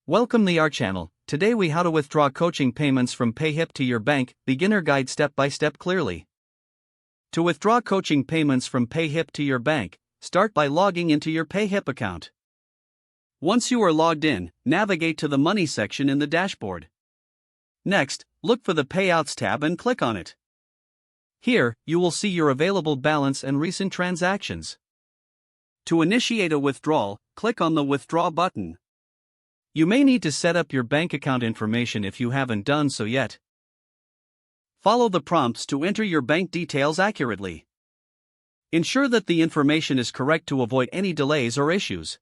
Welcome to our channel. Today we how to withdraw coaching payments from Payhip to your bank, beginner guide step by step clearly. To withdraw coaching payments from Payhip to your bank, start by logging into your Payhip account. Once you are logged in, navigate to the Money section in the dashboard. Next, look for the Payouts tab and click on it. Here, you will see your available balance and recent transactions. To initiate a withdrawal, click on the Withdraw button. You may need to set up your bank account information if you haven't done so yet. Follow the prompts to enter your bank details accurately. Ensure that the information is correct to avoid any delays or issues.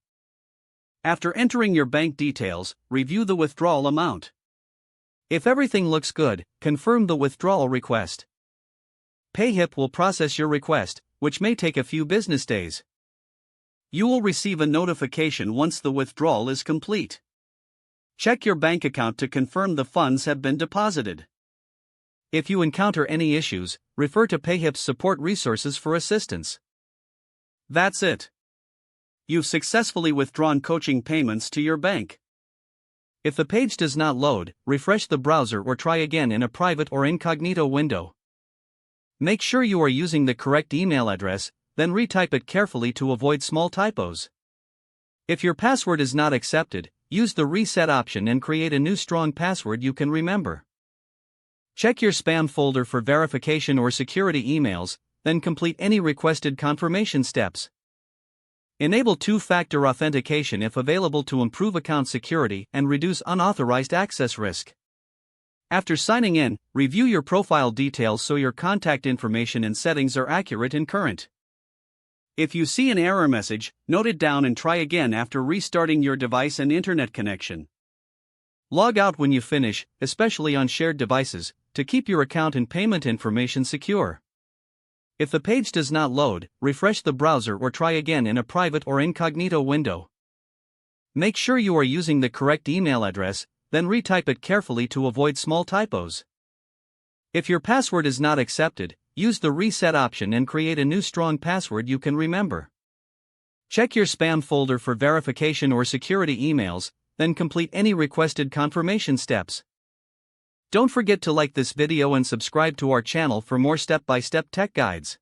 After entering your bank details, review the withdrawal amount. If everything looks good, confirm the withdrawal request. Payhip will process your request, which may take a few business days. You will receive a notification once the withdrawal is complete. Check your bank account to confirm the funds have been deposited. If you encounter any issues, refer to Payhip's support resources for assistance. That's it. You've successfully withdrawn coaching payments to your bank. If the page does not load, refresh the browser or try again in a private or incognito window. Make sure you are using the correct email address, then retype it carefully to avoid small typos. If your password is not accepted, use the reset option and create a new strong password you can remember. Check your spam folder for verification or security emails, then complete any requested confirmation steps. Enable two-factor authentication if available to improve account security and reduce unauthorized access risk. After signing in, review your profile details so your contact information and settings are accurate and current. If you see an error message, note it down and try again after restarting your device and internet connection. Log out when you finish, especially on shared devices, to keep your account and payment information secure. If the page does not load, refresh the browser or try again in a private or incognito window. Make sure you are using the correct email address, then retype it carefully to avoid small typos. If your password is not accepted, use the reset option and create a new strong password you can remember. Check your spam folder for verification or security emails, then complete any requested confirmation steps. Don't forget to like this video and subscribe to our channel for more step-by-step tech guides.